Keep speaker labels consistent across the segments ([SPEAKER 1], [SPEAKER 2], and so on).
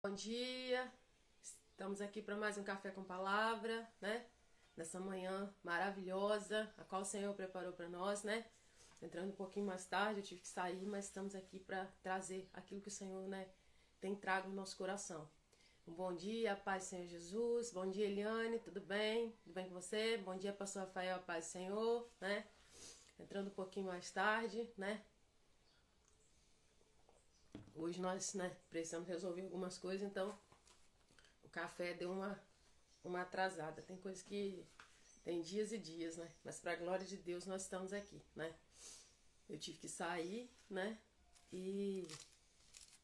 [SPEAKER 1] Bom dia, estamos aqui para mais um Café com Palavra, né? Nessa manhã maravilhosa, a qual o Senhor preparou para nós, né? Entrando um pouquinho mais tarde, eu tive que sair, mas estamos aqui para trazer aquilo que o Senhor, né, tem trago no nosso coração. Um bom dia, a paz do Senhor Jesus. Bom dia, Eliane, tudo bem? Tudo bem com você? Bom dia, pastor Rafael, a paz do Senhor, né? Entrando um pouquinho mais tarde, né? Hoje nós, né, precisamos resolver algumas coisas, então o café deu uma atrasada. Tem coisas que tem dias e dias, né? Mas para a glória de Deus nós estamos aqui, né? Eu tive que sair, né?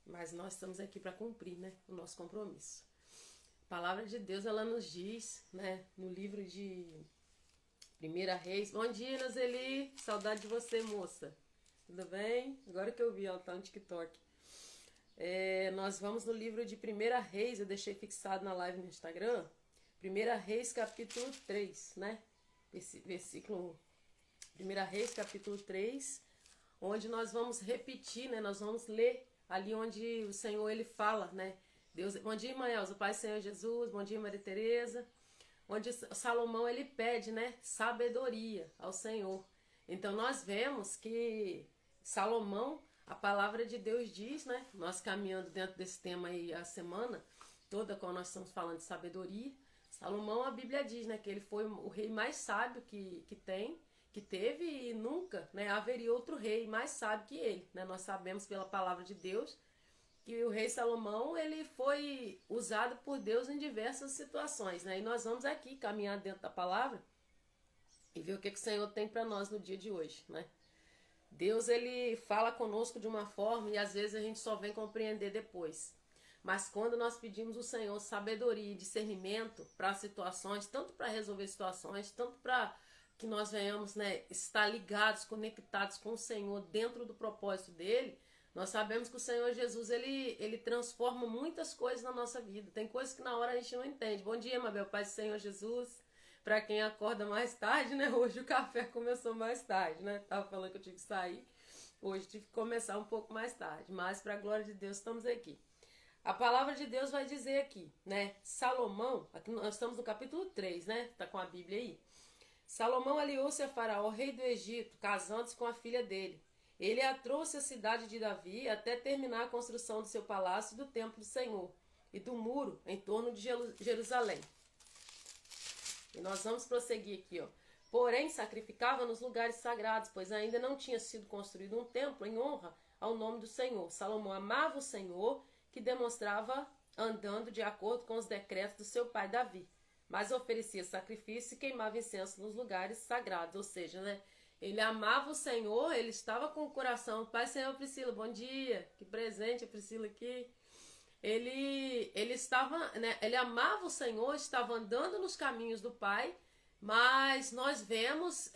[SPEAKER 1] Mas nós estamos aqui para cumprir, né, o nosso compromisso. A palavra de Deus, ela nos diz, né, no livro de 1 Reis. Bom dia, Nazeli. Saudade de você, moça. Tudo bem? Agora que eu vi, ela tá no TikTok. Nós vamos no livro de 1 Reis, eu deixei fixado na live no Instagram. 1 Reis, capítulo 3, né? Versículo 1 Reis, capítulo 3, onde nós vamos repetir, né? Nós vamos ler ali onde o Senhor, ele fala, né? Deus, bom dia, irmã Elza, Pai do Senhor Jesus, bom dia, Maria Tereza. Onde Salomão, ele pede, né, sabedoria ao Senhor. Então nós vemos que Salomão, a palavra de Deus diz, né, nós caminhando dentro desse tema aí a semana toda, quando nós estamos falando de sabedoria, Salomão, a Bíblia diz, né, que ele foi o rei mais sábio que teve, e nunca, né, haveria outro rei mais sábio que ele, né? Nós sabemos pela palavra de Deus que o rei Salomão, ele foi usado por Deus em diversas situações, né? E nós vamos aqui caminhar dentro da palavra e ver o que o Senhor tem para nós no dia de hoje, né? Deus, ele fala conosco de uma forma e às vezes a gente só vem compreender depois. Mas quando nós pedimos ao Senhor sabedoria e discernimento para situações, tanto para resolver situações, tanto para que nós venhamos, né, estar ligados, conectados com o Senhor dentro do propósito dele, nós sabemos que o Senhor Jesus, ele transforma muitas coisas na nossa vida. Tem coisas que na hora a gente não entende. Bom dia, Mabel, Pai do Senhor Jesus. Para quem acorda mais tarde, né? Hoje o café começou mais tarde, né? Tava falando que eu tive que sair. Hoje tive que começar um pouco mais tarde. Mas para a glória de Deus estamos aqui. A palavra de Deus vai dizer aqui, né? Salomão, aqui nós estamos no capítulo 3, né? Tá com a Bíblia aí. Salomão aliou-se a Faraó, rei do Egito, casando-se com a filha dele. Ele a trouxe à cidade de Davi até terminar a construção do seu palácio e do templo do Senhor e do muro em torno de Jerusalém. E nós vamos prosseguir aqui, ó. Porém, sacrificava nos lugares sagrados, pois ainda não tinha sido construído um templo em honra ao nome do Senhor. Salomão amava o Senhor, que demonstrava andando de acordo com os decretos do seu pai Davi, mas oferecia sacrifício e queimava incenso nos lugares sagrados, ou seja, né? Ele amava o Senhor, ele estava com o coração. Pai, Senhor, Priscila, bom dia. Que presente a Priscila aqui. Ele estava, né? Ele amava o Senhor, estava andando nos caminhos do Pai, mas nós vemos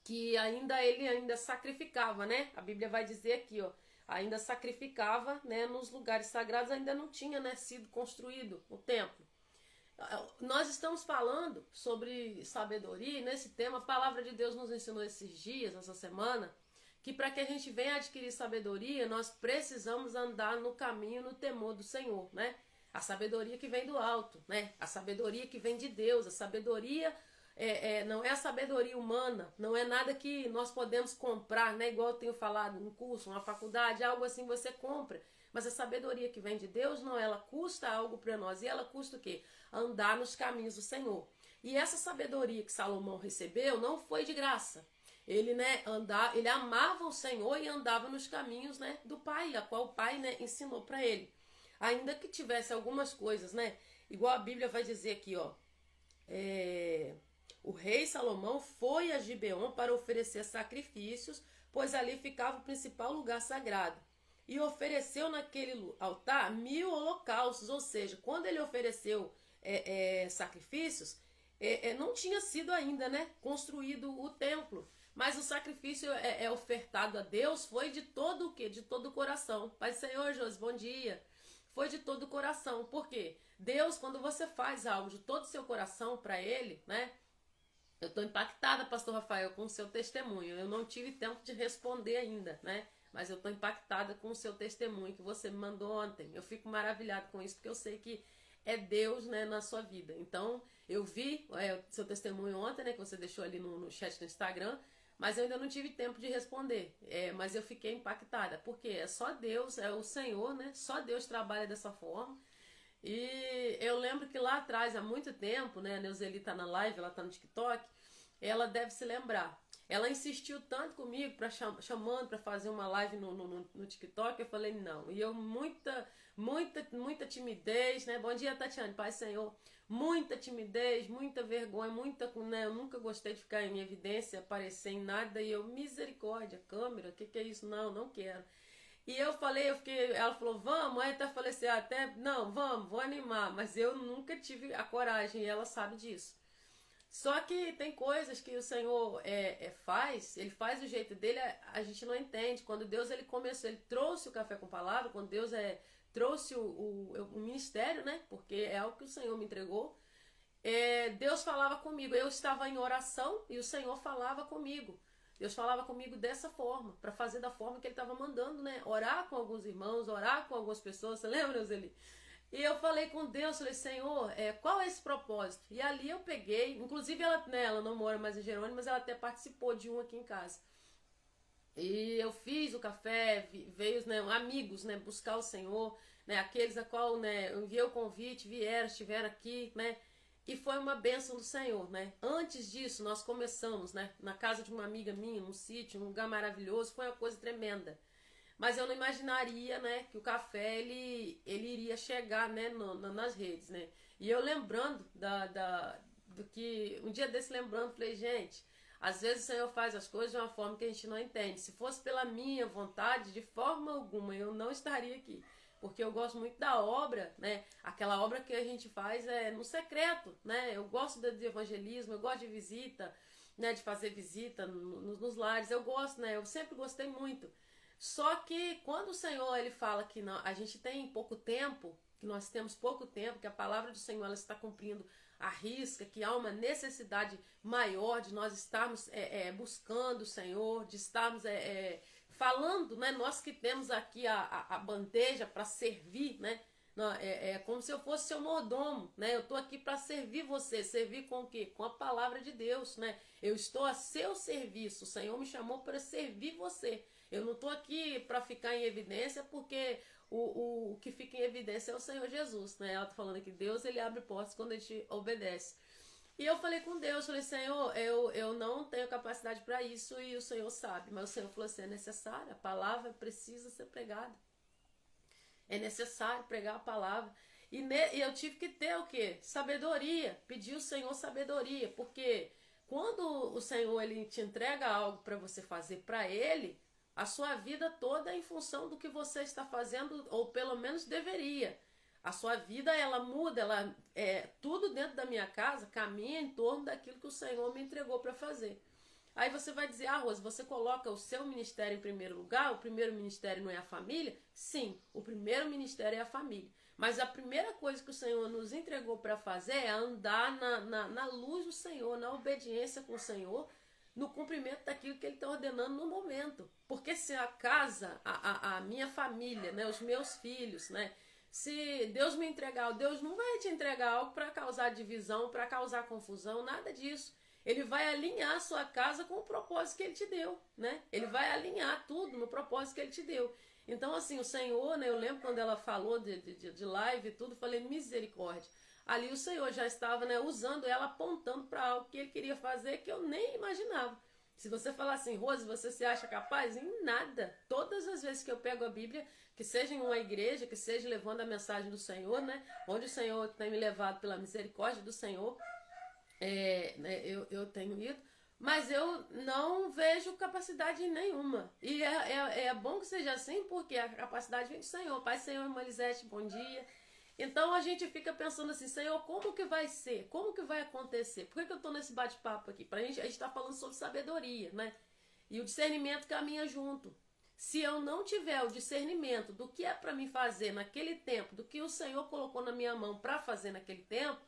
[SPEAKER 1] que ele ainda sacrificava, né? A Bíblia vai dizer aqui, ó, ainda sacrificava, né? Nos lugares sagrados ainda não tinha, né, sido construído o templo. Nós estamos falando sobre sabedoria e nesse tema a palavra de Deus nos ensinou esses dias, essa semana, que para que a gente venha adquirir sabedoria, nós precisamos andar no caminho, no temor do Senhor, né? A sabedoria que vem do alto, né? A sabedoria que vem de Deus, a sabedoria não é a sabedoria humana, não é nada que nós podemos comprar, né? Igual eu tenho falado, um curso, uma faculdade, algo assim você compra. Mas a sabedoria que vem de Deus, não, ela custa algo para nós. E ela custa o quê? Andar nos caminhos do Senhor. E essa sabedoria que Salomão recebeu não foi de graça. Ele, né, ele amava o Senhor e andava nos caminhos, né, do Pai, a qual o Pai, né, ensinou para ele. Ainda que tivesse algumas coisas, né, igual a Bíblia vai dizer aqui, ó, o rei Salomão foi a Gibeon para oferecer sacrifícios, pois ali ficava o principal lugar sagrado. E ofereceu naquele altar 1000 holocaustos, ou seja, quando ele ofereceu sacrifícios, não tinha sido ainda, né, construído o templo, mas o sacrifício ofertado a Deus foi de todo o quê? De todo o coração. Pai Senhor, José, bom dia. Foi de todo o coração. Por quê? Deus, quando você faz algo de todo o seu coração para Ele, né? Eu estou impactada, pastor Rafael, com o seu testemunho. Eu não tive tempo de responder ainda, né? mas eu tô impactada com o seu testemunho que você me mandou ontem. Eu fico maravilhada com isso, porque eu sei que é Deus, né, na sua vida. Então, eu vi o seu testemunho ontem, né, que você deixou ali no chat do Instagram, mas eu ainda não tive tempo de responder. Mas eu fiquei impactada, porque é só Deus, é o Senhor, né? Só Deus trabalha dessa forma. E eu lembro que lá atrás, há muito tempo, né, a Neuzeli tá na live, ela tá no TikTok, ela deve se lembrar. Ela insistiu tanto comigo, chamando para fazer uma live no TikTok, eu falei não. E eu, muita timidez, né? Bom dia, Tatiane, Pai Senhor. Muita timidez, muita vergonha, né? Eu nunca gostei de ficar em evidência, aparecer em nada. E eu, misericórdia, câmera, o que é isso? Não quero. E eu falei, ela falou, vamos, aí até falei assim, não, vamos, vou animar, mas eu nunca tive a coragem e ela sabe disso. Só que tem coisas que o Senhor faz, ele faz do jeito dele, a gente não entende. Quando Deus ele começou, ele trouxe o Café com Palavra, quando Deus trouxe o ministério, né? Porque é algo que o Senhor me entregou. Deus falava comigo, eu estava em oração e o Senhor falava comigo. Deus falava comigo dessa forma, para fazer da forma que ele estava mandando, né? Orar com alguns irmãos, orar com algumas pessoas, você lembra, Euseli? E eu falei com Deus, falei, Senhor, qual é esse propósito? E ali eu peguei, inclusive ela não mora mais em Jerônimo, mas ela até participou de um aqui em casa. E eu fiz o café, veio, né, amigos, né, buscar o Senhor, né, aqueles a qual, né, eu enviei o convite, estiveram aqui, né, e foi uma bênção do Senhor, né. Antes disso, nós começamos, né, na casa de uma amiga minha, num sítio, um lugar maravilhoso, foi uma coisa tremenda. Mas eu não imaginaria, né, que o café, ele iria chegar, né, nas redes, né. E eu lembrando do que, um dia desse lembrando, falei, gente, às vezes o Senhor faz as coisas de uma forma que a gente não entende. Se fosse pela minha vontade, de forma alguma, eu não estaria aqui. Porque eu gosto muito da obra, né, aquela obra que a gente faz no secreto, né, eu gosto de evangelismo, eu gosto de visita, né, de fazer visita nos lares, eu gosto, né, eu sempre gostei muito. Só que quando o Senhor ele fala que não, a gente tem pouco tempo, que nós temos pouco tempo, que a palavra do Senhor ela está cumprindo a risca, que há uma necessidade maior de nós estarmos buscando o Senhor, de estarmos falando, né? Nós que temos aqui a bandeja para servir, né? Como se eu fosse seu mordomo, né? Eu estou aqui para servir você, servir com o quê? Com a palavra de Deus, né? Eu estou a seu serviço, o Senhor me chamou para servir você. Eu não estou aqui para ficar em evidência, porque o que fica em evidência é o Senhor Jesus, né? Ela está falando que Deus ele abre portas quando a gente obedece. E eu falei com Deus, falei, Senhor, eu não tenho capacidade para isso e o Senhor sabe. Mas o Senhor falou assim, é necessário, a palavra precisa ser pregada. É necessário pregar a palavra. E eu tive que ter o quê? Sabedoria. Pedir ao Senhor sabedoria. Porque quando o Senhor ele te entrega algo para você fazer para Ele, a sua vida toda é em função do que você está fazendo, ou pelo menos deveria. A sua vida, ela muda, tudo dentro da minha casa caminha em torno daquilo que o Senhor me entregou para fazer. Aí você vai dizer, Rose, você coloca o seu ministério em primeiro lugar, o primeiro ministério não é a família? Sim, o primeiro ministério é a família. Mas a primeira coisa que o Senhor nos entregou para fazer é andar na luz do Senhor, na obediência com o Senhor, no cumprimento daquilo que Ele está ordenando no momento. Porque se a casa, a minha família, né, os meus filhos, né, se Deus me entregar, Deus não vai te entregar algo para causar divisão, para causar confusão, nada disso. Ele vai alinhar a sua casa com o propósito que Ele te deu, né? Ele vai alinhar tudo no propósito que Ele te deu. Então, assim, o Senhor, né, eu lembro quando ela falou de live e tudo, falei, misericórdia. Ali o Senhor já estava, né, usando ela, apontando para algo que Ele queria fazer que eu nem imaginava. Se você falar assim, Rose, você se acha capaz? Em nada. Todas as vezes que eu pego a Bíblia, que seja em uma igreja, que seja levando a mensagem do Senhor, né, onde o Senhor tem me levado pela misericórdia do Senhor, né, eu tenho ido, mas eu não vejo capacidade nenhuma. E é bom que seja assim, porque a capacidade vem do Senhor. Pai, Senhor, irmã Lisete, bom dia. Então a gente fica pensando assim, Senhor, como que vai ser? Como que vai acontecer? Por que eu estou nesse bate-papo aqui? A gente está falando sobre sabedoria, né? E o discernimento caminha junto. Se eu não tiver o discernimento do que é para mim fazer naquele tempo, do que o Senhor colocou na minha mão para fazer naquele tempo,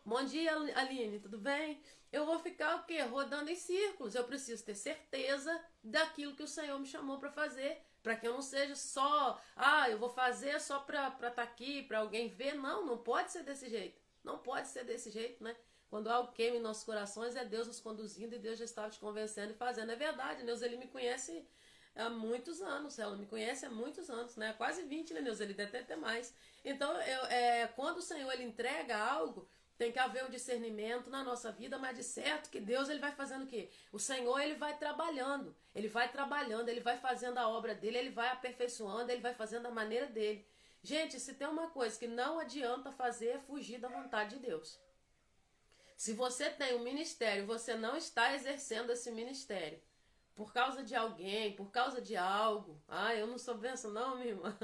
[SPEAKER 1] Bom dia, Aline, tudo bem? Eu vou ficar o quê? Rodando em círculos. Eu preciso ter certeza daquilo que o Senhor me chamou para fazer, para que eu não seja só, eu vou fazer só para estar aqui, para alguém ver. Não, não pode ser desse jeito. Não pode ser desse jeito, né? Quando algo queima em nossos corações, é Deus nos conduzindo e Deus já estava te convencendo e fazendo. É verdade, Deus, ele me conhece há muitos anos, ela me conhece há muitos anos, né? Quase 20, né, Deus? Ele deve até mais. Então, quando o Senhor ele entrega algo, tem que haver o discernimento na nossa vida, mas de certo que Deus ele vai fazendo o quê? O Senhor ele vai trabalhando, ele vai fazendo a obra dele, ele vai aperfeiçoando, ele vai fazendo da maneira dele. Gente, se tem uma coisa que não adianta fazer é fugir da vontade de Deus. Se você tem um ministério, você não está exercendo esse ministério por causa de alguém, por causa de algo. Eu não sou benção não, minha irmã.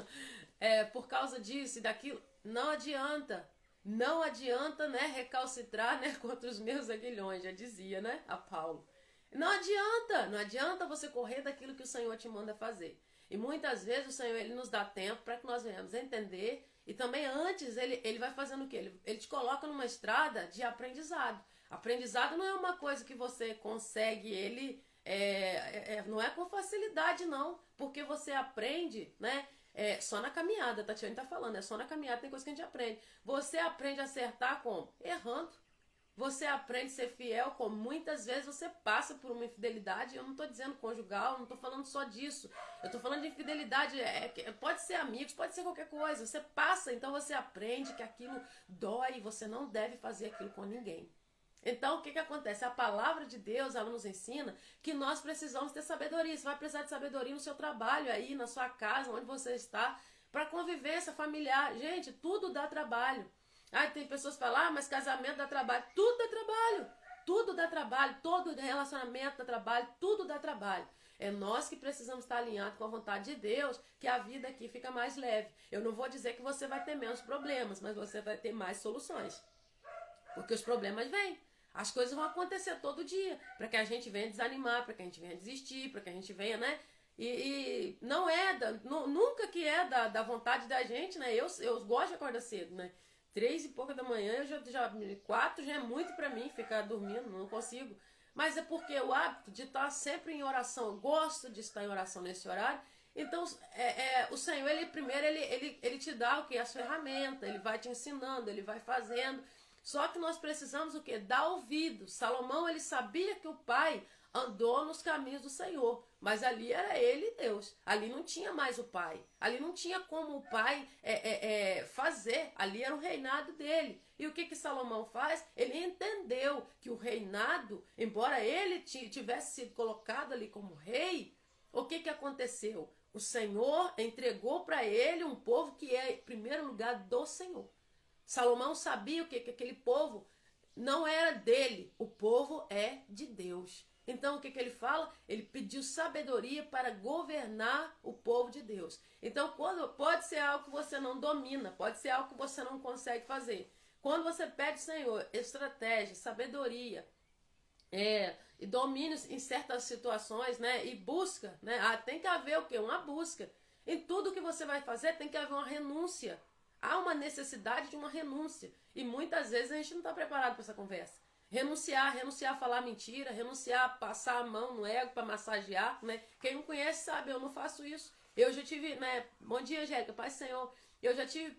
[SPEAKER 1] Por causa disso e daquilo. Não adianta. Não adianta, né, recalcitrar, né, contra os meus aguilhões, já dizia, né, a Paulo. Não adianta você correr daquilo que o Senhor te manda fazer. E muitas vezes o Senhor ele nos dá tempo para que nós venhamos entender. E também antes ele vai fazendo o quê? Ele te coloca numa estrada de aprendizado. Aprendizado não é uma coisa que você consegue não é com facilidade não, porque você aprende, né? Só na caminhada, Tatiane tá falando, só na caminhada tem coisa que a gente aprende. Você aprende a acertar como? Errando. Você aprende a ser fiel como? Muitas vezes você passa por uma infidelidade, eu não tô dizendo conjugal, não tô falando só disso. Eu tô falando de infidelidade, pode ser amigos, pode ser qualquer coisa. Você passa, então você aprende que aquilo dói e você não deve fazer aquilo com ninguém. Então, o que acontece? A palavra de Deus, ela nos ensina que nós precisamos ter sabedoria. Você vai precisar de sabedoria no seu trabalho aí, na sua casa, onde você está, para convivência familiar. Gente, tudo dá trabalho. Tem pessoas que falam, mas casamento dá trabalho. Tudo dá trabalho. Tudo dá trabalho. Todo relacionamento dá trabalho. Tudo dá trabalho. É nós que precisamos estar alinhados com a vontade de Deus, que a vida aqui fica mais leve. Eu não vou dizer que você vai ter menos problemas, mas você vai ter mais soluções. Porque os problemas vêm. As coisas vão acontecer todo dia, para que a gente venha desanimar, para que a gente venha desistir, para que a gente venha, né? E não nunca que é da vontade da gente, né? Eu gosto de acordar cedo, né? 3 e pouca da manhã, 4 já é muito para mim ficar dormindo, não consigo. Mas é porque o hábito de estar sempre em oração, eu gosto de estar em oração nesse horário. Então, o Senhor, ele te dá o que? As ferramentas, ele vai te ensinando, ele vai fazendo. Só que nós precisamos o quê? Dar ouvido. Salomão, ele sabia que o pai andou nos caminhos do Senhor, mas ali era ele e Deus. Ali não tinha mais o pai. Ali não tinha como o pai fazer. Ali era o reinado dele. E o que Salomão faz? Ele entendeu que o reinado, embora ele tivesse sido colocado ali como rei, o que aconteceu? O Senhor entregou para ele um povo que é, em primeiro lugar, do Senhor. Salomão sabia que aquele povo não era dele, o povo é de Deus. Então o que ele fala? Ele pediu sabedoria para governar o povo de Deus. Então pode ser algo que você não domina, pode ser algo que você não consegue fazer. Quando você pede, Senhor, estratégia, sabedoria, e domínio em certas situações, né? E busca, né? Tem que haver o quê? Uma busca. Em tudo que você vai fazer tem que haver uma renúncia. Há uma necessidade de uma renúncia. E muitas vezes a gente não está preparado para essa conversa. Renunciar a falar mentira, renunciar a passar a mão no ego para massagear, né? Quem não conhece sabe, eu não faço isso. Eu já tive, né? Bom dia, Angélica, Pai Senhor. Eu já tive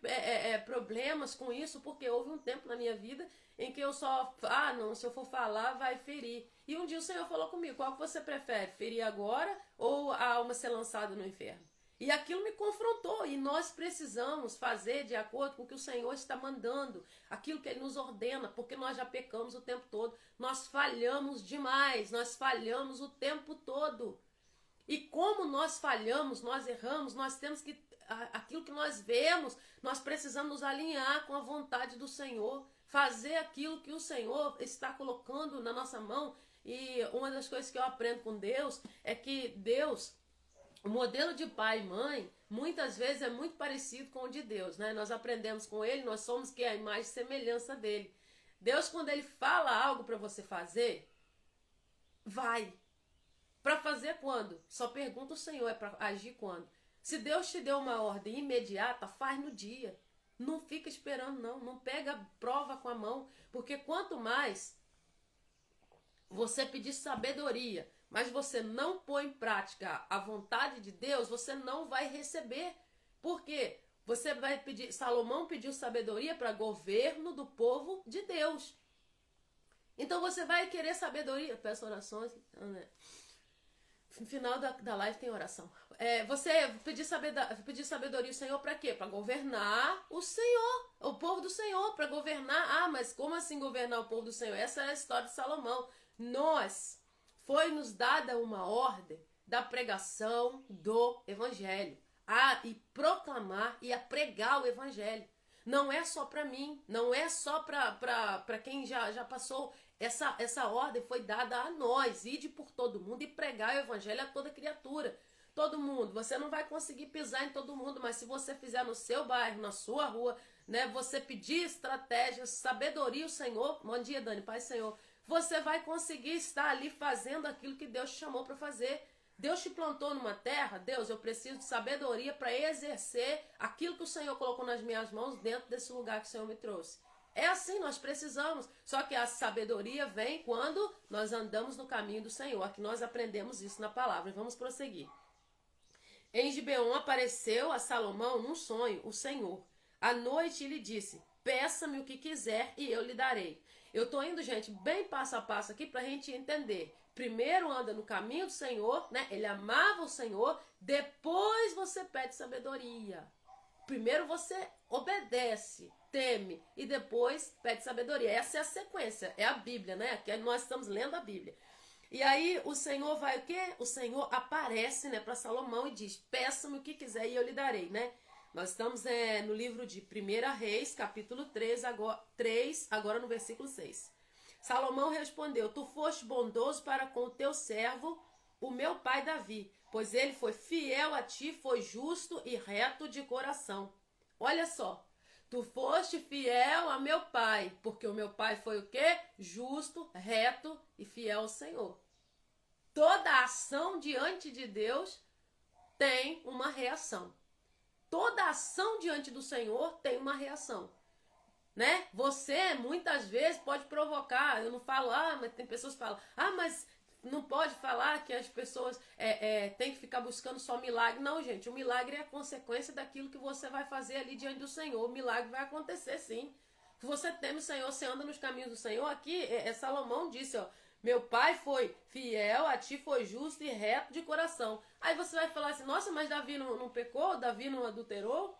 [SPEAKER 1] problemas com isso, porque houve um tempo na minha vida em que eu só, não, se eu for falar, vai ferir. E um dia o Senhor falou comigo, qual que você prefere? Ferir agora ou a alma ser lançada no inferno? E aquilo me confrontou, e nós precisamos fazer de acordo com o que o Senhor está mandando, aquilo que Ele nos ordena, porque nós já pecamos o tempo todo, nós falhamos demais, nós falhamos o tempo todo. E como nós falhamos, nós erramos, nós temos que, aquilo que nós vemos, nós precisamos nos alinhar com a vontade do Senhor, fazer aquilo que o Senhor está colocando na nossa mão. E uma das coisas que eu aprendo com Deus é que Deus, o modelo de pai e mãe, muitas vezes é muito parecido com o de Deus, né? Nós aprendemos com Ele, nós somos que é a imagem e semelhança dele. Deus, quando Ele fala algo para você fazer, vai. Para fazer quando? Só pergunta o Senhor, é para agir quando? Se Deus te deu uma ordem imediata, faz no dia. Não fica esperando, não. Não pega a prova com a mão. Porque quanto mais você pedir sabedoria, mas você não põe em prática a vontade de Deus, você não vai receber. Por quê? Você vai pedir, Salomão pediu sabedoria para governo do povo de Deus. Então você vai querer sabedoria. Peço orações. No final da live tem oração. Você pedir sabedoria ao Senhor para quê? Para governar o Senhor, o povo do Senhor, para governar. Ah, mas como assim governar o povo do Senhor? Essa é a história de Salomão. Foi-nos dada uma ordem da pregação do Evangelho. E proclamar e a pregar o Evangelho. Não é só para mim, não é só para quem já passou. Essa ordem foi dada a nós, ide por todo mundo e pregar o Evangelho a toda criatura. Todo mundo, você não vai conseguir pisar em todo mundo, mas se você fizer no seu bairro, na sua rua, né, você pedir estratégias, sabedoria ao Senhor, bom dia Dani, Pai Senhor, você vai conseguir estar ali fazendo aquilo que Deus te chamou para fazer. Deus te plantou numa terra, Deus, eu preciso de sabedoria para exercer aquilo que o Senhor colocou nas minhas mãos dentro desse lugar que o Senhor me trouxe. É assim, nós precisamos. Só que a sabedoria vem quando nós andamos no caminho do Senhor. Aqui nós aprendemos isso na palavra. Vamos prosseguir. Em Gibeon apareceu a Salomão num sonho o Senhor. À noite ele disse, peça-me o que quiser e eu lhe darei. Eu estou indo, gente, bem passo a passo aqui para a gente entender. Primeiro anda no caminho do Senhor, né? Ele amava o Senhor, depois você pede sabedoria. Primeiro você obedece, teme e depois pede sabedoria. Essa é a sequência, é a Bíblia, né? Aqui nós estamos lendo a Bíblia. E aí o Senhor vai o quê? O Senhor aparece, né, para Salomão e diz, peça-me o que quiser e eu lhe darei, né? Nós estamos no livro de 1 Reis, capítulo 3, agora no versículo 6. Salomão respondeu, tu foste bondoso para com o teu servo, o meu pai Davi, pois ele foi fiel a ti, foi justo e reto de coração. Olha só, tu foste fiel a meu pai, porque o meu pai foi o quê? Justo, reto e fiel ao Senhor. Toda ação diante de Deus tem uma reação. Toda ação diante do Senhor tem uma reação. Né? Você muitas vezes pode provocar, eu não falo, mas tem pessoas que falam, mas não pode falar que as pessoas têm que ficar buscando só milagre. Não, gente, o milagre é a consequência daquilo que você vai fazer ali diante do Senhor. O milagre vai acontecer sim. Se você teme o Senhor, você anda nos caminhos do Senhor. Aqui, Salomão disse, ó, meu pai foi fiel, a ti foi justo e reto de coração. Aí você vai falar assim, nossa, mas Davi não pecou? Davi não adulterou?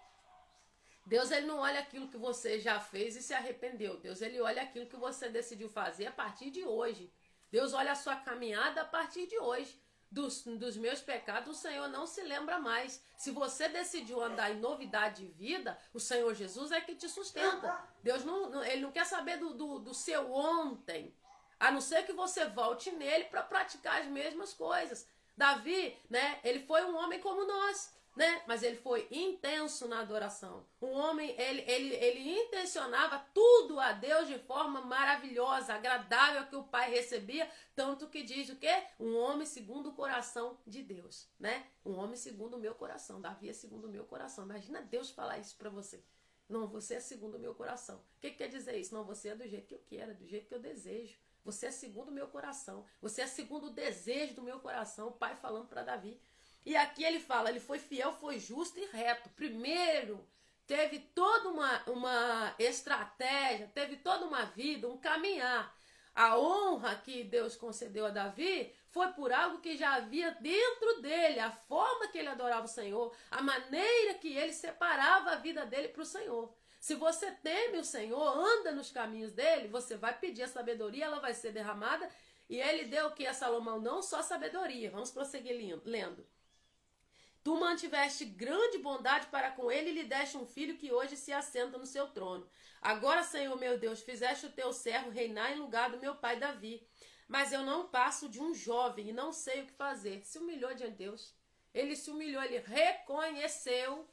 [SPEAKER 1] Deus, ele não olha aquilo que você já fez e se arrependeu. Deus, ele olha aquilo que você decidiu fazer a partir de hoje. Deus olha a sua caminhada a partir de hoje. Dos meus pecados, o Senhor não se lembra mais. Se você decidiu andar em novidade de vida, o Senhor Jesus é que te sustenta. Deus ele não quer saber do seu ontem, a não ser que você volte nele para praticar as mesmas coisas. Davi, né, ele foi um homem como nós. Né? Mas ele foi intenso na adoração. Um homem, ele intencionava tudo a Deus de forma maravilhosa, agradável, que o Pai recebia, tanto que diz o quê? Um homem segundo o coração de Deus, né? Um homem segundo o meu coração. Davi é segundo o meu coração. Imagina Deus falar isso para você. Não, você é segundo o meu coração. O que quer dizer isso? Não, você é do jeito que eu quero, do jeito que eu desejo. Você é segundo o meu coração. Você é segundo o desejo do meu coração. O Pai falando para Davi. E aqui ele fala, ele foi fiel, foi justo e reto. Primeiro, teve toda uma estratégia, teve toda uma vida, um caminhar. A honra que Deus concedeu a Davi foi por algo que já havia dentro dele, a forma que ele adorava o Senhor, a maneira que ele separava a vida dele para o Senhor. Se você teme o Senhor, anda nos caminhos dele, você vai pedir a sabedoria, ela vai ser derramada. E ele deu o que a Salomão? Não só sabedoria. Vamos prosseguir lendo. Tu mantiveste grande bondade para com ele e lhe deste um filho que hoje se assenta no seu trono. Agora, Senhor meu Deus, fizeste o teu servo reinar em lugar do meu pai Davi. Mas eu não passo de um jovem e não sei o que fazer. Se humilhou diante de Deus. Ele se humilhou, ele reconheceu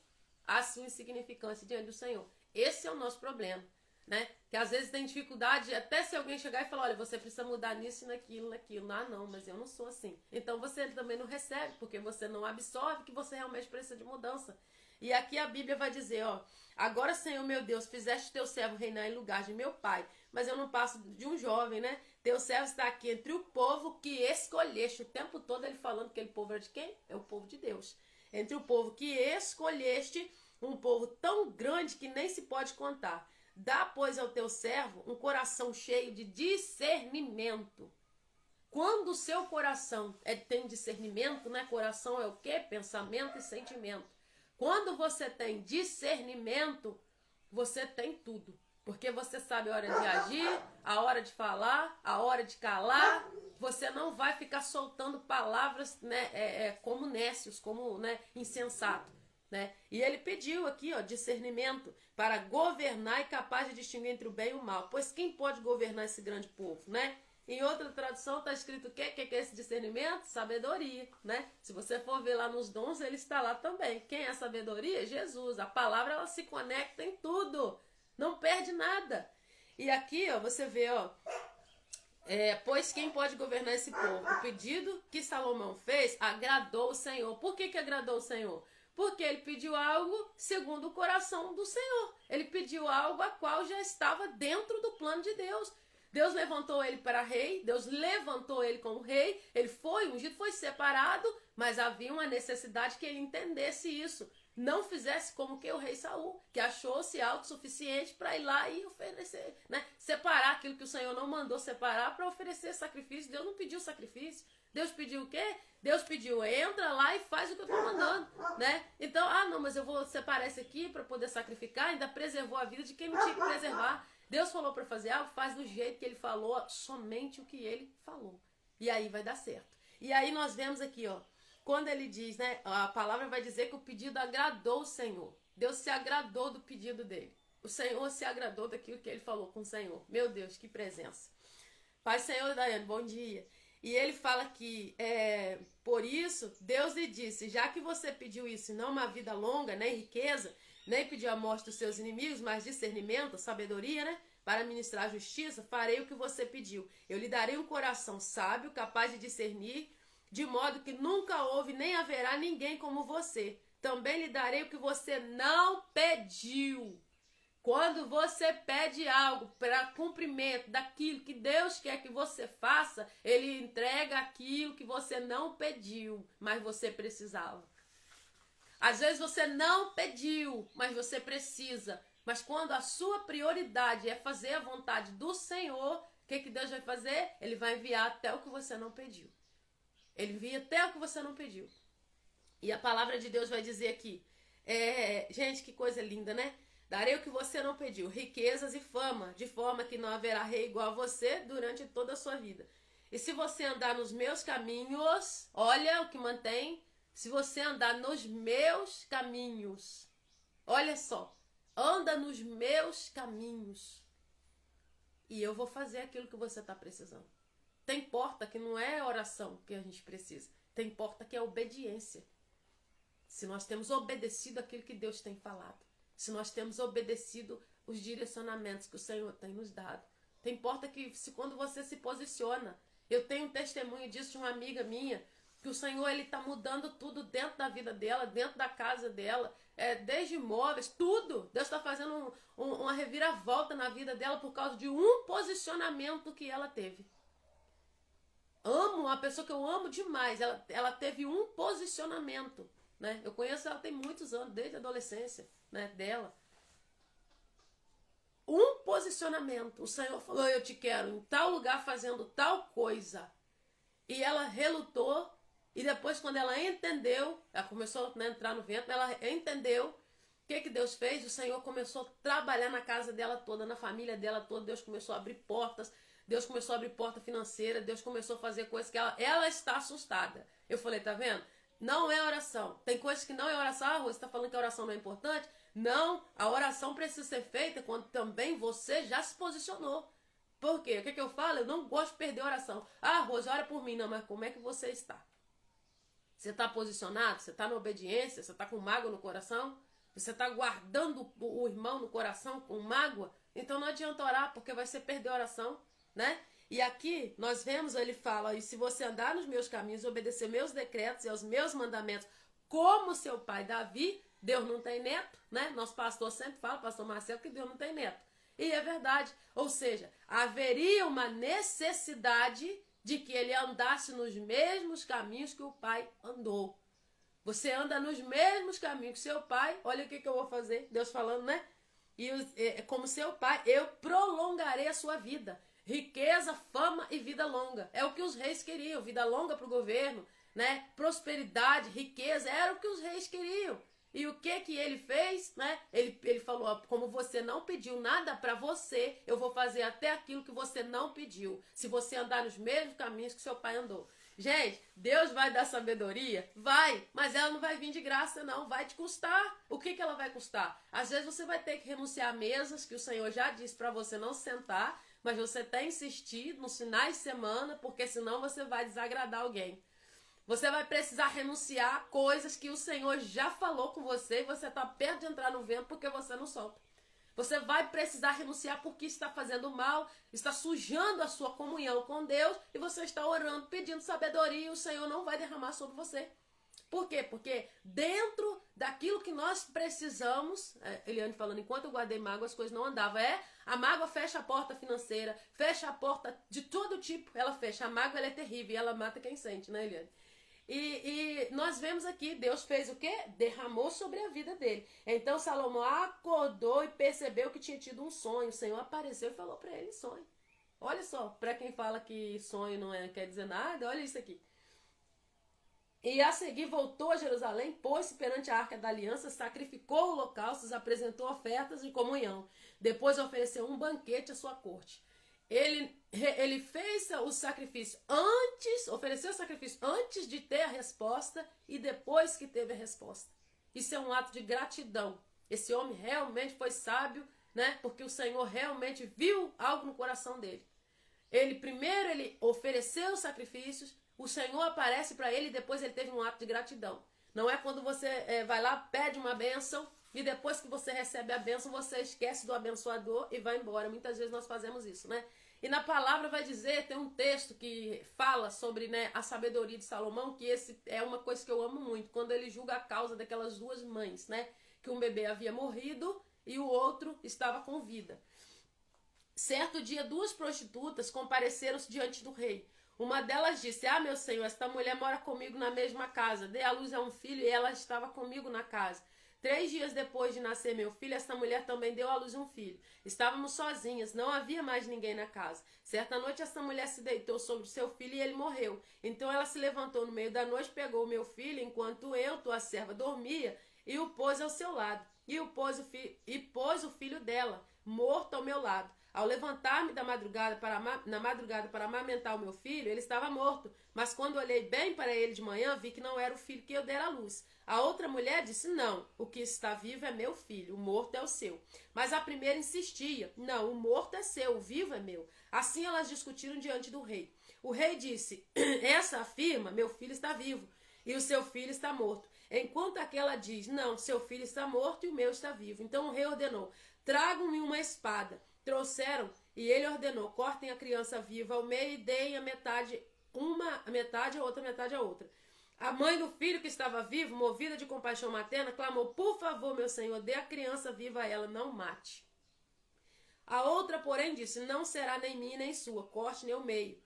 [SPEAKER 1] a sua insignificância diante do Senhor. Esse é o nosso problema, né? Que às vezes tem dificuldade, até se alguém chegar e falar, olha, você precisa mudar nisso e naquilo. Ah, não, mas eu não sou assim. Então você também não recebe, porque você não absorve que você realmente precisa de mudança. E aqui a Bíblia vai dizer, ó, agora, Senhor meu Deus, fizeste teu servo reinar em lugar de meu pai, mas eu não passo de um jovem, né? Teu servo está aqui entre o povo que escolheste. O tempo todo ele falando que aquele povo era de quem? É o povo de Deus. Entre o povo que escolheste, um povo tão grande que nem se pode contar. Dá, pois, ao teu servo um coração cheio de discernimento. Quando o seu coração tem discernimento, né? Coração é o quê? Pensamento e sentimento. Quando você tem discernimento, você tem tudo. Porque você sabe a hora de agir, a hora de falar, a hora de calar. Você não vai ficar soltando palavras, né, como nécios, como, né, insensato. Né? E ele pediu aqui, ó, discernimento para governar e capaz de distinguir entre o bem e o mal. Pois quem pode governar esse grande povo, né? Em outra tradução está escrito o quê? Que é esse discernimento? Sabedoria, né? Se você for ver lá nos dons, ele está lá também. Quem é a sabedoria? Jesus. A palavra, ela se conecta em tudo. Não perde nada. E aqui, ó, você vê, ó, pois quem pode governar esse povo? O pedido que Salomão fez agradou o Senhor. Por que agradou o Senhor? Porque ele pediu algo segundo o coração do Senhor. Ele pediu algo a qual já estava dentro do plano de Deus. Deus levantou ele para rei, Deus levantou ele como rei, ele foi ungido, foi separado, mas havia uma necessidade que ele entendesse isso. Não fizesse como que o rei Saul, que achou-se autossuficiente para ir lá e oferecer, né? Separar aquilo que o Senhor não mandou separar para oferecer sacrifício. Deus não pediu sacrifício. Deus pediu o quê? Deus pediu, entra lá e faz o que eu estou mandando, né? Então, não, mas eu vou separar esse aqui para poder sacrificar, ainda preservou a vida de quem não tinha que preservar. Deus falou para fazer algo, faz do jeito que ele falou, somente o que ele falou. E aí vai dar certo. E aí nós vemos aqui, ó, quando ele diz, né, a palavra vai dizer que o pedido agradou o Senhor. Deus se agradou do pedido dele. O Senhor se agradou daquilo que ele falou com o Senhor. Meu Deus, que presença. Pai Senhor, Daiane, bom dia. E ele fala que, por isso, Deus lhe disse, já que você pediu isso e não uma vida longa, nem riqueza, nem pediu a morte dos seus inimigos, mas discernimento, sabedoria, né? Para ministrar a justiça, farei o que você pediu. Eu lhe darei um coração sábio, capaz de discernir, de modo que nunca houve nem haverá ninguém como você. Também lhe darei o que você não pediu. Quando você pede algo para cumprimento daquilo que Deus quer que você faça, Ele entrega aquilo que você não pediu, mas você precisava. Às vezes você não pediu, mas você precisa. Mas quando a sua prioridade é fazer a vontade do Senhor, o que Deus vai fazer? Ele vai enviar até o que você não pediu. Ele envia até o que você não pediu. E a palavra de Deus vai dizer aqui, gente, que coisa linda, né? Darei o que você não pediu, riquezas e fama, de forma que não haverá rei igual a você durante toda a sua vida. E se você andar nos meus caminhos, olha o que mantém, se você andar nos meus caminhos, olha só, anda nos meus caminhos, e eu vou fazer aquilo que você está precisando. Tem porta que não é oração que a gente precisa, tem porta que é obediência. Se nós temos obedecido aquilo que Deus tem falado, se nós temos obedecido os direcionamentos que o Senhor tem nos dado. Tem porta que, quando você se posiciona, eu tenho um testemunho disso de uma amiga minha, que o Senhor ele está mudando tudo dentro da vida dela, dentro da casa dela, desde imóveis, tudo. Deus está fazendo uma reviravolta na vida dela por causa de um posicionamento que ela teve. Amo, uma pessoa que eu amo demais, ela teve um posicionamento. Né? Eu conheço ela tem muitos anos, desde a adolescência, né, dela. Um posicionamento. O Senhor falou, eu te quero em tal lugar fazendo tal coisa. E ela relutou. E depois, quando ela entendeu, ela começou a entrar no vento, ela entendeu o que Deus fez. O Senhor começou a trabalhar na casa dela toda, na família dela toda. Deus começou a abrir portas. Deus começou a abrir porta financeira. Deus começou a fazer coisas que ela está assustada. Eu falei, tá vendo? Não é oração. Tem coisas que não é oração. Você está falando que a oração não é importante? Não, a oração precisa ser feita quando também você já se posicionou. Por quê? O que eu falo? Eu não gosto de perder a oração. Rose, ora por mim. Não, mas como é que você está? Você está posicionado? Você está na obediência? Você está com mágoa no coração? Você está guardando o irmão no coração com mágoa? Então não adianta orar, porque vai ser perder a oração, né? E aqui nós vemos, ele fala, e se você andar nos meus caminhos, obedecer meus decretos e aos meus mandamentos, como seu pai Davi, Deus não tem neto, né? Nosso pastor sempre fala, pastor Marcelo, que Deus não tem neto. E é verdade. Ou seja, haveria uma necessidade de que ele andasse nos mesmos caminhos que o pai andou. Você anda nos mesmos caminhos que seu pai, olha o que eu vou fazer, Deus falando, né? E como seu pai, eu prolongarei a sua vida. Riqueza, fama e vida longa. É o que os reis queriam, vida longa para o governo, né? Prosperidade, riqueza, era o que os reis queriam. E o que ele fez, né? Ele falou, ó, como você não pediu nada para você, eu vou fazer até aquilo que você não pediu. Se você andar nos mesmos caminhos que seu pai andou. Gente, Deus vai dar sabedoria? Vai, mas ela não vai vir de graça não, vai te custar. O que ela vai custar? Às vezes você vai ter que renunciar a mesas que o Senhor já disse para você não sentar, mas você tem que insistir nos finais de semana, porque senão você vai desagradar alguém. Você vai precisar renunciar a coisas que o Senhor já falou com você e você está perto de entrar no vento porque você não solta. Você vai precisar renunciar porque está fazendo mal, está sujando a sua comunhão com Deus e você está orando, pedindo sabedoria e o Senhor não vai derramar sobre você. Por quê? Porque dentro daquilo que nós precisamos, Eliane falando, enquanto eu guardei mágoa, as coisas não andavam. A mágoa fecha a porta financeira, fecha a porta de todo tipo, ela fecha. A mágoa ela é terrível e ela mata quem sente, né, Eliane? E nós vemos aqui, Deus fez o quê? Derramou sobre a vida dele. Então Salomão acordou e percebeu que tinha tido um sonho. O Senhor apareceu e falou para ele sonho. Olha só, para quem fala que sonho não quer dizer nada, olha isso aqui. E a seguir voltou a Jerusalém, pôs-se perante a arca da aliança, sacrificou holocaustos, apresentou ofertas de comunhão. Depois ofereceu um banquete à sua corte. Ele fez o sacrifício antes, ofereceu o sacrifício antes de ter a resposta e depois que teve a resposta. Isso é um ato de gratidão. Esse homem realmente foi sábio, né? Porque o Senhor realmente viu algo no coração dele. Primeiro ele ofereceu os sacrifícios, o Senhor aparece para ele e depois ele teve um ato de gratidão. Não é quando você vai lá, pede uma bênção e depois que você recebe a bênção, você esquece do abençoador e vai embora. Muitas vezes nós fazemos isso, né? E na palavra vai dizer, tem um texto que fala sobre, né, a sabedoria de Salomão, que esse é uma coisa que eu amo muito, quando ele julga a causa daquelas duas mães, né? Que um bebê havia morrido e o outro estava com vida. Certo dia, duas prostitutas compareceram-se diante do rei. Uma delas disse, meu senhor, esta mulher mora comigo na mesma casa. Dei à luz a um filho e ela estava comigo na casa. 3 dias depois de nascer meu filho, esta mulher também deu à luz um filho. Estávamos sozinhas, não havia mais ninguém na casa. Certa noite, esta mulher se deitou sobre seu filho e ele morreu. Então ela se levantou no meio da noite, pegou o meu filho, enquanto eu, tua serva, dormia, e o pôs ao seu lado. E pôs o filho dela, morto ao meu lado. Ao levantar-me na madrugada para amamentar o meu filho, ele estava morto. Mas quando olhei bem para ele de manhã, vi que não era o filho que eu dera à luz. A outra mulher disse, não, o que está vivo é meu filho, o morto é o seu. Mas a primeira insistia, não, o morto é seu, o vivo é meu. Assim elas discutiram diante do rei. O rei disse, essa afirma, meu filho está vivo e o seu filho está morto. Enquanto aquela diz, não, seu filho está morto e o meu está vivo. Então o rei ordenou, tragam-me uma espada. Trouxeram e ele ordenou, cortem a criança viva ao meio e deem a metade, a metade, a outra. A mãe do filho que estava vivo, movida de compaixão materna, clamou, por favor, meu senhor, dê a criança viva a ela, não mate. A outra, porém, disse, não será nem minha nem sua, cortem ao meio.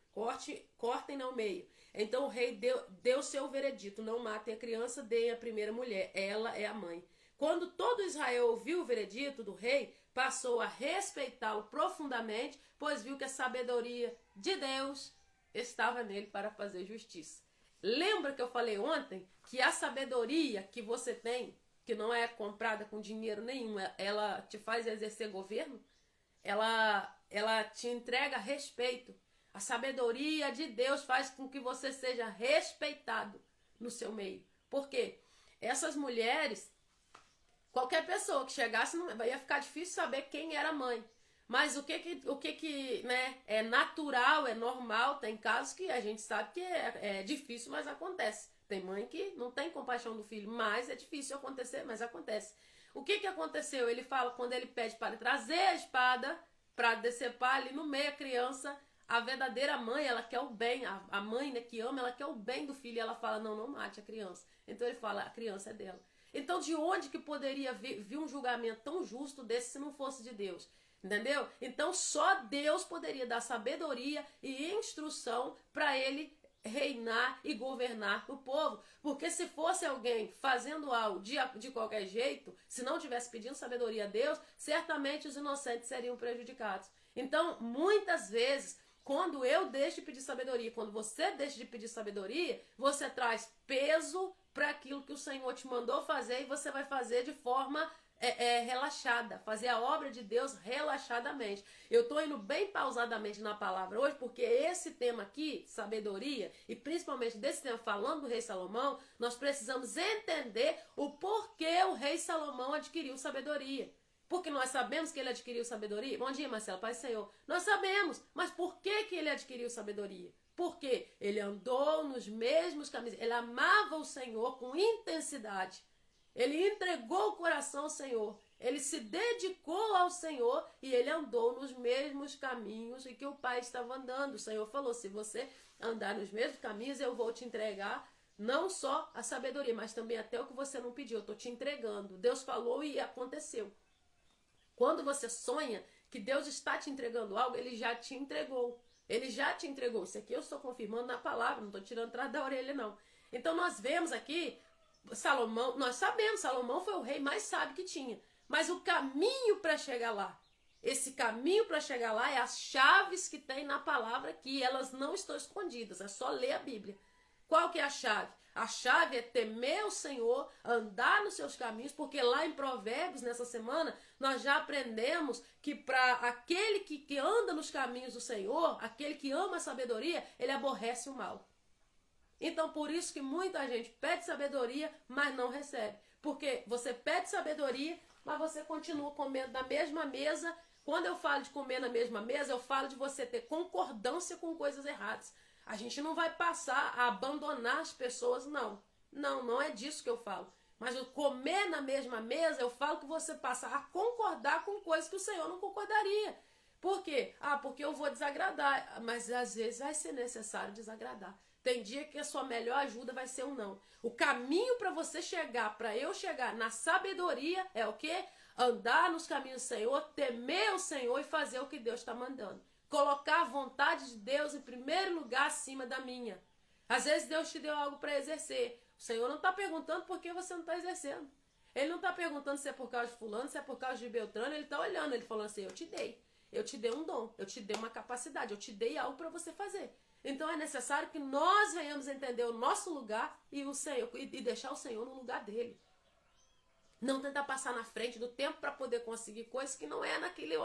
[SPEAKER 1] Então o rei deu seu veredito, não matem a criança, deem a primeira mulher, ela é a mãe. Quando todo Israel ouviu o veredito do rei, passou a respeitá-lo profundamente, pois viu que a sabedoria de Deus estava nele para fazer justiça. Lembra que eu falei ontem que a sabedoria que você tem, que não é comprada com dinheiro nenhum, ela te faz exercer governo? Ela te entrega respeito. A sabedoria de Deus faz com que você seja respeitado no seu meio. Por quê? Essas mulheres, qualquer pessoa que chegasse, ia ficar difícil saber quem era a mãe. Mas o que né, é natural, é normal, tem casos que a gente sabe que é difícil, mas acontece. Tem mãe que não tem compaixão do filho, mas é difícil acontecer, mas acontece. O que aconteceu? Ele fala, quando ele pede para trazer a espada, para decepar ali no meio a criança, a verdadeira mãe, ela quer o bem, a mãe, né, que ama, ela quer o bem do filho, e ela fala, não mate a criança. Então ele fala, a criança é dela. Então de onde que poderia vir um julgamento tão justo desse se não fosse de Deus? Entendeu? Então só Deus poderia dar sabedoria e instrução para ele reinar e governar o povo. Porque se fosse alguém fazendo algo de qualquer jeito, se não tivesse pedindo sabedoria a Deus, certamente os inocentes seriam prejudicados. Então, muitas vezes, quando eu deixo de pedir sabedoria, quando você deixa de pedir sabedoria, você traz peso para aquilo que o Senhor te mandou fazer e você vai fazer de forma relaxada, fazer a obra de Deus relaxadamente. Eu estou indo bem pausadamente na palavra hoje, porque esse tema aqui, sabedoria, e principalmente desse tema falando do rei Salomão, nós precisamos entender o porquê o rei Salomão adquiriu sabedoria. Porque nós sabemos que ele adquiriu sabedoria. Bom dia, Marcelo, Pai Senhor. Nós sabemos, mas por que ele adquiriu sabedoria? Porque ele andou nos mesmos caminhos, ele amava o Senhor com intensidade. Ele entregou o coração ao Senhor, ele se dedicou ao Senhor e ele andou nos mesmos caminhos em que o Pai estava andando. O Senhor falou, se você andar nos mesmos caminhos, eu vou te entregar não só a sabedoria, mas também até o que você não pediu, eu estou te entregando. Deus falou e aconteceu. Quando você sonha que Deus está te entregando algo, ele já te entregou. Ele já te entregou. Isso aqui eu estou confirmando na palavra, não estou tirando atrás da orelha, não. Então nós vemos aqui Salomão, nós sabemos, Salomão foi o rei mais sábio que tinha. Mas o caminho para chegar lá, esse caminho para chegar lá é as chaves que tem na palavra aqui. Elas não estão escondidas, é só ler a Bíblia. Qual que é a chave? A chave é temer o Senhor, andar nos seus caminhos, porque lá em Provérbios, nessa semana, nós já aprendemos que para aquele que anda nos caminhos do Senhor, aquele que ama a sabedoria, ele aborrece o mal. Então, por isso que muita gente pede sabedoria, mas não recebe. Porque você pede sabedoria, mas você continua comendo na mesma mesa. Quando eu falo de comer na mesma mesa, eu falo de você ter concordância com coisas erradas. A gente não vai passar a abandonar as pessoas, não. Não é disso que eu falo. Mas o comer na mesma mesa, eu falo que você passa a concordar com coisas que o Senhor não concordaria. Por quê? Porque eu vou desagradar. Mas às vezes vai ser necessário desagradar. Tem dia que a sua melhor ajuda vai ser um não. O caminho para você chegar, para eu chegar na sabedoria é o quê? Andar nos caminhos do Senhor, temer o Senhor e fazer o que Deus está mandando. Colocar a vontade de Deus em primeiro lugar acima da minha. Às vezes Deus te deu algo para exercer. O Senhor não está perguntando por que você não está exercendo. Ele não está perguntando se é por causa de fulano, se é por causa de Beltrano. Ele está olhando, ele falou assim, eu te dei um dom, eu te dei uma capacidade, eu te dei algo para você fazer. Então é necessário que nós venhamos entender o nosso lugar e o Senhor e deixar o Senhor no lugar dele. Não tentar passar na frente do tempo para poder conseguir coisas que não é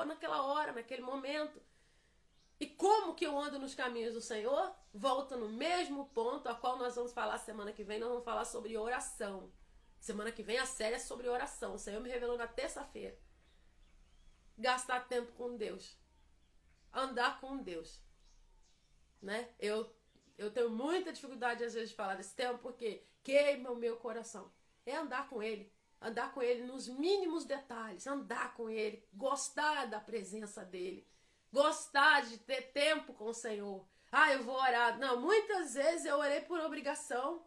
[SPEAKER 1] naquela hora, naquele momento. E como que eu ando nos caminhos do Senhor? Volta no mesmo ponto a qual nós vamos falar semana que vem. Nós vamos falar sobre oração. Semana que vem a série é sobre oração. O Senhor me revelou na terça-feira. Gastar tempo com Deus. Andar com Deus. Né? Eu tenho muita dificuldade às vezes de falar desse tema porque queima o meu coração. É andar com Ele nos mínimos detalhes, andar com Ele, gostar da presença dEle, gostar de ter tempo com o Senhor. Eu vou orar. Não, muitas vezes eu orei por obrigação,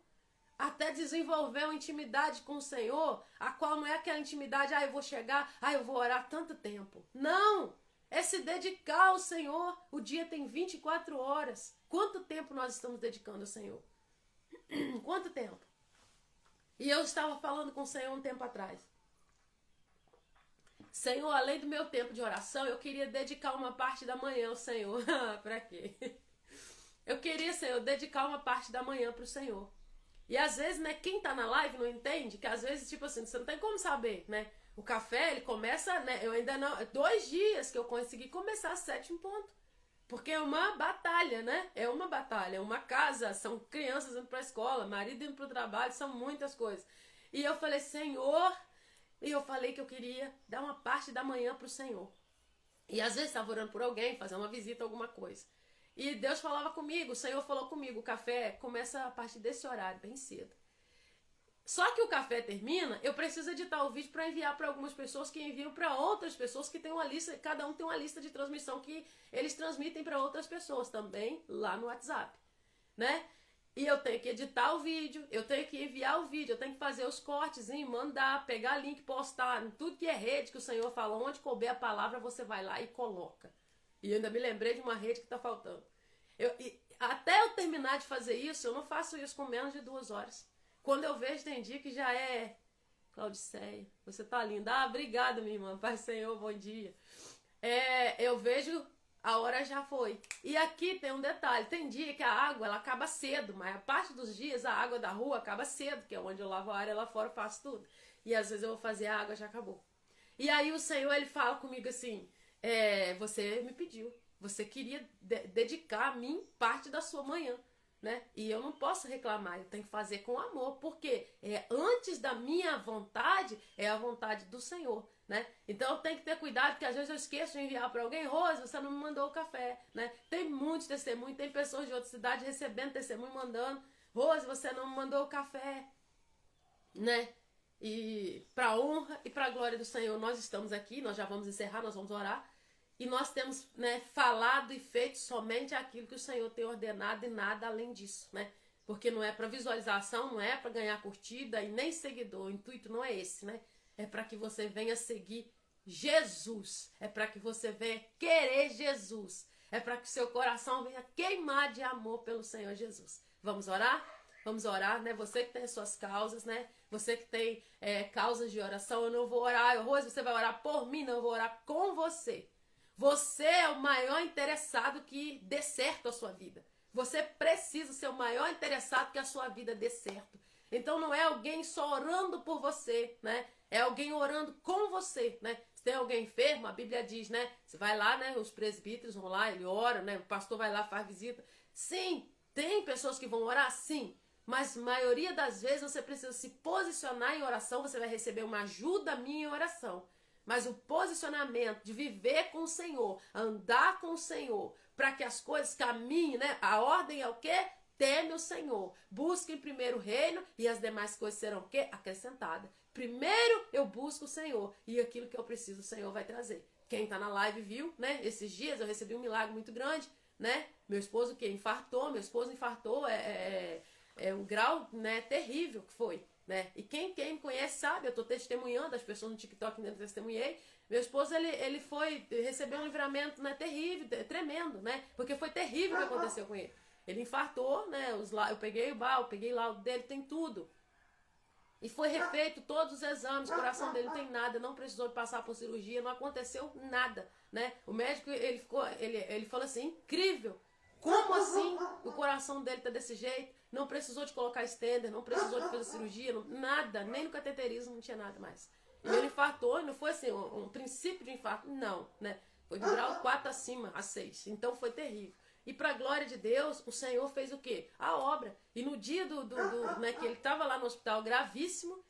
[SPEAKER 1] até desenvolver uma intimidade com o Senhor, a qual não é aquela intimidade, eu vou chegar, eu vou orar tanto tempo. Não! É se dedicar ao Senhor. O dia tem 24 horas. Quanto tempo nós estamos dedicando ao Senhor? Quanto tempo? E eu estava falando com o Senhor um tempo atrás. Senhor, além do meu tempo de oração, eu queria dedicar uma parte da manhã ao Senhor. Para quê? Eu queria, Senhor, dedicar uma parte da manhã para o Senhor. E às vezes, né, quem está na live não entende que às vezes, tipo assim, você não tem como saber, né? O café, ele começa, né? Eu ainda não... 2 dias que eu consegui começar às 7 em ponto. Porque é uma batalha, né? É uma batalha, é uma casa, são crianças indo para a escola, marido indo para o trabalho, são muitas coisas. E eu falei, Senhor... E eu falei que eu queria dar uma parte da manhã para o Senhor. E às vezes estava orando por alguém, fazer uma visita, alguma coisa. E Deus falava comigo, o Senhor falou comigo, o café começa a partir desse horário, bem cedo. Só que o café termina, eu preciso editar o vídeo para enviar para algumas pessoas que enviam para outras pessoas que têm uma lista, cada um tem uma lista de transmissão que eles transmitem para outras pessoas também lá no WhatsApp, né? E eu tenho que editar o vídeo, eu tenho que enviar o vídeo, eu tenho que fazer os cortes, mandar, pegar link, postar, em tudo que é rede que o Senhor falou, onde couber a palavra, você vai lá e coloca. E eu ainda me lembrei de uma rede que está faltando. Até eu terminar de fazer isso, eu não faço isso com menos de 2 horas. Quando eu vejo, tem dia que já é... Claudiceia, você tá linda. Obrigada, minha irmã. Pai Senhor, bom dia. Eu vejo... A hora já foi. E aqui tem um detalhe. Tem dia que a água ela acaba cedo, mas a parte dos dias a água da rua acaba cedo, que é onde eu lavo a área lá fora, faço tudo. E às vezes eu vou fazer a água, já acabou. E aí o Senhor, ele fala comigo assim, você me pediu, você queria dedicar a mim parte da sua manhã, né? E eu não posso reclamar, eu tenho que fazer com amor, porque antes da minha vontade, é a vontade do Senhor. Né? Então eu tenho que ter cuidado, porque às vezes eu esqueço de enviar para alguém, Rose, você não me mandou o café, né? Tem muitos testemunhos, tem pessoas de outra cidade recebendo testemunho, mandando, Rose, você não me mandou o café, né? E para honra e para glória do Senhor, nós estamos aqui, nós já vamos encerrar, nós vamos orar, e nós temos, né, falado e feito somente aquilo que o Senhor tem ordenado e nada além disso, né? Porque não é para visualização, não é para ganhar curtida e nem seguidor, o intuito não é esse, né? É para que você venha seguir Jesus. É para que você venha querer Jesus. É para que seu coração venha queimar de amor pelo Senhor Jesus. Vamos orar? Vamos orar, né? Você que tem as suas causas, né? Você que tem causas de oração. Eu não vou orar, Rose, você vai orar por mim, não, eu vou orar com você. Você é o maior interessado que dê certo a sua vida. Você precisa ser o maior interessado que a sua vida dê certo. Então não é alguém só orando por você, né? É alguém orando com você, né? Se tem alguém enfermo, a Bíblia diz, né? Você vai lá, né? Os presbíteros vão lá, ele ora, né? O pastor vai lá, faz visita. Sim, tem pessoas que vão orar, sim. Mas a maioria das vezes você precisa se posicionar em oração, você vai receber uma ajuda minha em oração. Mas o posicionamento de viver com o Senhor, andar com o Senhor, para que as coisas caminhem, né? A ordem é o quê? Teme o Senhor. Busque em primeiro o reino e as demais coisas serão o quê? Acrescentadas. Primeiro eu busco o Senhor e aquilo que eu preciso o Senhor vai trazer. Quem tá na live viu, né? Esses dias eu recebi um milagre muito grande, né? Meu esposo que infartou, um grau, né, terrível que foi, né? E quem me conhece sabe, eu tô testemunhando, as pessoas no TikTok ainda testemunhei. Meu esposo, ele recebeu um livramento, né, terrível, tremendo, né? Porque foi terrível o que aconteceu com ele. Ele infartou, né? Eu peguei o laudo dele, tem tudo. E foi refeito todos os exames, o coração dele não tem nada, não precisou de passar por cirurgia, não aconteceu nada, né? O médico, ele falou assim, incrível, como assim o coração dele tá desse jeito? Não precisou de colocar stender, não precisou de fazer cirurgia, nada, nem no cateterismo não tinha nada mais. E ele infartou, e não foi assim, um princípio de infarto, não, né? Foi do grau 4 acima, a 6, então foi terrível. E para a glória de Deus, o Senhor fez o quê? A obra. E no dia né, que ele estava lá no hospital gravíssimo,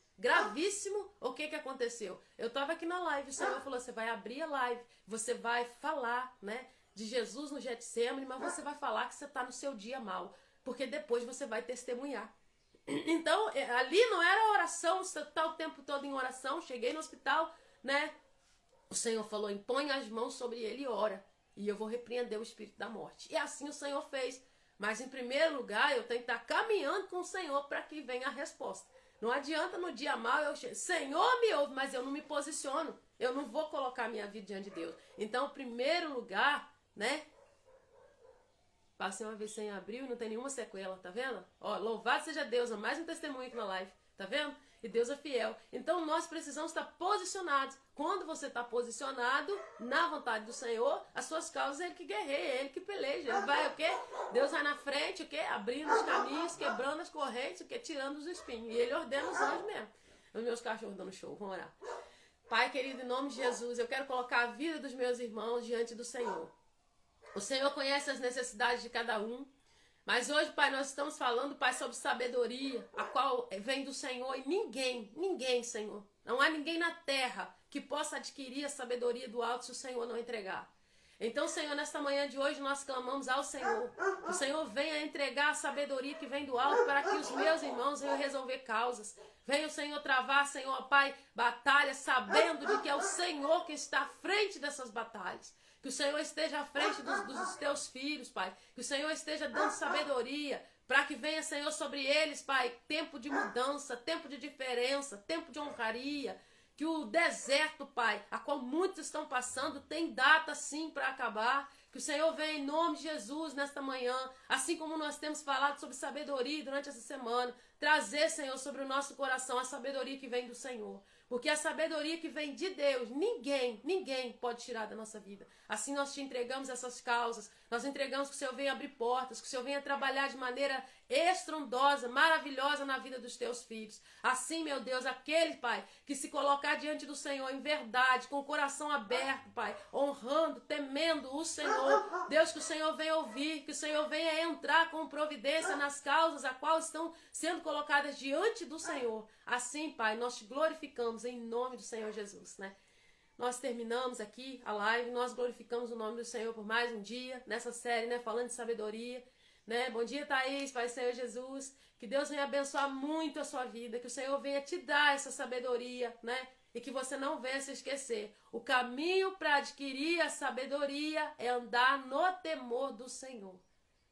[SPEAKER 1] o que aconteceu? Eu estava aqui na live, o Senhor falou, você vai abrir a live, você vai falar, né, de Jesus no Getsemane, mas você vai falar que você está no seu dia mal, porque depois você vai testemunhar. Então, ali não era oração, você está o tempo todo em oração, cheguei no hospital, né, o Senhor falou, impõe as mãos sobre ele e ora. E eu vou repreender o espírito da morte. E assim o Senhor fez. Mas em primeiro lugar, eu tenho que estar caminhando com o Senhor para que venha a resposta. Não adianta no dia mal eu chegar, Senhor me ouve, mas eu não me posiciono. Eu não vou colocar minha vida diante de Deus. Então, em primeiro lugar, né? Passei uma vez sem abril e não tem nenhuma sequela, tá vendo? Ó, louvado seja Deus, é mais um testemunho aqui na live, tá vendo? E Deus é fiel. Então nós precisamos estar posicionados. Quando você está posicionado na vontade do Senhor, as suas causas é Ele que guerreia, é Ele que peleja. Ele vai o quê? Deus vai na frente, o quê? Abrindo os caminhos, quebrando as correntes, o quê? Tirando os espinhos. E Ele ordena os anjos mesmo. Os meus cachorros dando show, vamos orar. Pai querido, em nome de Jesus, eu quero colocar a vida dos meus irmãos diante do Senhor. O Senhor conhece as necessidades de cada um. Mas hoje, Pai, nós estamos falando, Pai, sobre sabedoria, a qual vem do Senhor. E ninguém, Senhor, não há ninguém na terra que possa adquirir a sabedoria do alto se o Senhor não entregar. Então, Senhor, nesta manhã de hoje nós clamamos ao Senhor. Que o Senhor venha entregar a sabedoria que vem do alto para que os meus irmãos venham resolver causas. Venha o Senhor travar, Senhor, Pai, batalhas, sabendo de que é o Senhor que está à frente dessas batalhas. Que o Senhor esteja à frente dos teus filhos, Pai. Que o Senhor esteja dando sabedoria para que venha, Senhor, sobre eles, Pai, tempo de mudança, tempo de diferença, tempo de honraria, que o deserto, Pai, a qual muitos estão passando, tem data sim para acabar. Que o Senhor venha em nome de Jesus nesta manhã, assim como nós temos falado sobre sabedoria durante essa semana, trazer, Senhor, sobre o nosso coração a sabedoria que vem do Senhor. Porque a sabedoria que vem de Deus, ninguém pode tirar da nossa vida. Assim nós te entregamos essas causas, nós entregamos que o Senhor venha abrir portas, que o Senhor venha trabalhar de maneira estrondosa, maravilhosa na vida dos teus filhos. Assim, meu Deus, aquele, Pai, que se colocar diante do Senhor em verdade, com o coração aberto, Pai, honrando, temendo o Senhor, Deus, que o Senhor venha ouvir, que o Senhor venha entrar com providência nas causas a qual estão sendo colocadas diante do Senhor. Assim, Pai, nós te glorificamos em nome do Senhor Jesus, né? Nós terminamos aqui a live, nós glorificamos o nome do Senhor por mais um dia, nessa série, né, falando de sabedoria, né? Bom dia, Thaís, Pai Senhor Jesus, que Deus venha abençoar muito a sua vida, que o Senhor venha te dar essa sabedoria, né? E que você não venha se esquecer. O caminho para adquirir a sabedoria é andar no temor do Senhor,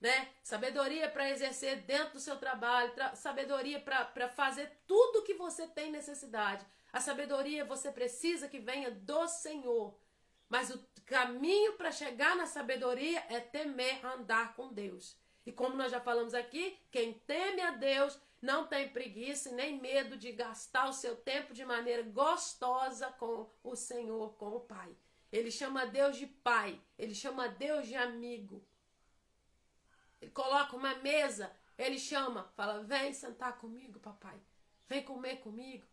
[SPEAKER 1] né? Sabedoria para exercer dentro do seu trabalho, sabedoria para fazer tudo que você tem necessidade. A sabedoria você precisa que venha do Senhor. Mas o caminho para chegar na sabedoria é temer andar com Deus. E como nós já falamos aqui, quem teme a Deus não tem preguiça nem medo de gastar o seu tempo de maneira gostosa com o Senhor, com o Pai. Ele chama Deus de Pai, ele chama Deus de amigo. Ele coloca uma mesa, ele chama, fala, vem sentar comigo, papai, vem comer comigo.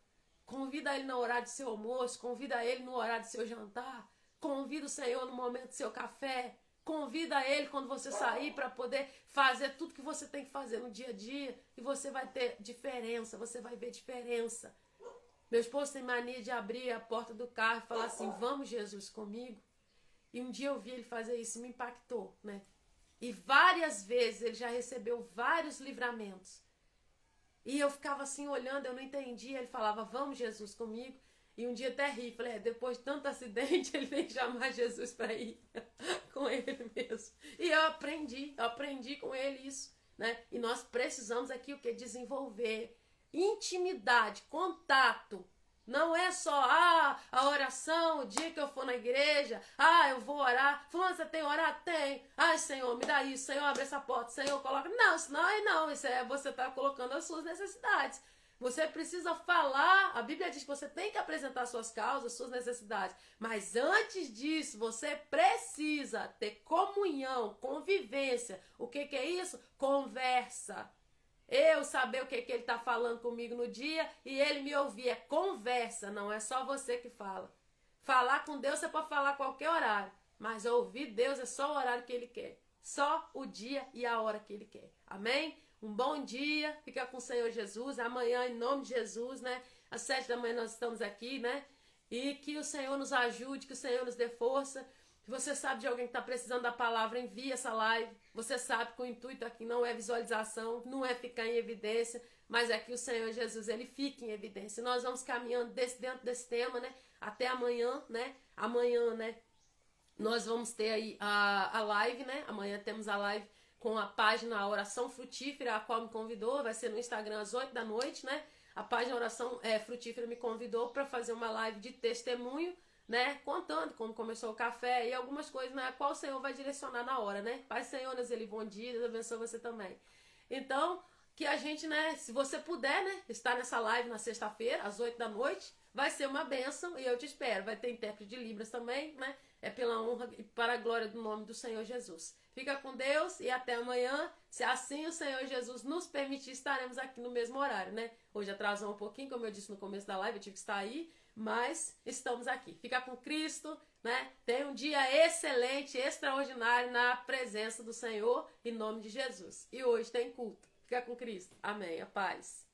[SPEAKER 1] Convida ele no horário do seu almoço, convida ele no horário do seu jantar, convida o Senhor no momento do seu café, convida ele quando você sair para poder fazer tudo que você tem que fazer no dia a dia e você vai ter diferença, você vai ver diferença. Meu esposo tem mania de abrir a porta do carro e falar assim, vamos Jesus comigo. E um dia eu vi ele fazer isso e me impactou, né? E várias vezes ele já recebeu vários livramentos. E eu ficava assim olhando, eu não entendia. Ele falava, vamos Jesus comigo. E um dia até ri, falei, depois de tanto acidente, ele vem chamar Jesus para ir com ele mesmo. E eu aprendi com ele isso, né? E nós precisamos aqui o que? Desenvolver intimidade, contato. Não é só, a oração, o dia que eu for na igreja, eu vou orar. Fulano, você tem orado? Tem. Ai, Senhor, me dá isso. Senhor, abre essa porta. Senhor, coloca. Não, isso não. Isso é você tá colocando as suas necessidades. Você precisa falar. A Bíblia diz que você tem que apresentar suas causas, suas necessidades. Mas antes disso, você precisa ter comunhão, convivência. O que é isso? Conversa. Eu saber o que ele está falando comigo no dia e ele me ouvir. É conversa, não é só você que fala. Falar com Deus você pode falar a qualquer horário, mas ouvir Deus é só o horário que ele quer. Só o dia e a hora que ele quer. Amém? Um bom dia, fica com o Senhor Jesus. Amanhã, em nome de Jesus, né? Às 7 da manhã nós estamos aqui, né? E que o Senhor nos ajude, que o Senhor nos dê força. Se você sabe de alguém que está precisando da palavra, envie essa live. Você sabe que o intuito aqui não é visualização, não é ficar em evidência, mas é que o Senhor Jesus, ele fique em evidência. Nós vamos caminhando dentro desse tema, né? Até amanhã, né? Amanhã, né? Nós vamos ter aí a live, né? Amanhã temos a live com a página Oração Frutífera, a qual me convidou. Vai ser no Instagram às 8 da noite, né? A página Oração Frutífera me convidou para fazer uma live de testemunho, né, contando como começou o café e algumas coisas na qual o Senhor vai direcionar na hora, né? Pai Senhor, Nazeli, bom dia, Deus abençoe você também. Então, que a gente, né, se você puder, né, estar nessa live na sexta-feira, às 8 da noite, vai ser uma bênção e eu te espero. Vai ter intérprete de Libras também, né? É pela honra e para a glória do nome do Senhor Jesus. Fica com Deus e até amanhã. Se assim o Senhor Jesus nos permitir, estaremos aqui no mesmo horário, né? Hoje atrasou um pouquinho, como eu disse no começo da live, eu tive que estar aí. Mas estamos aqui. Fica com Cristo, né? Tenha um dia excelente, extraordinário na presença do Senhor, em nome de Jesus. E hoje tem culto. Fica com Cristo. Amém. A paz.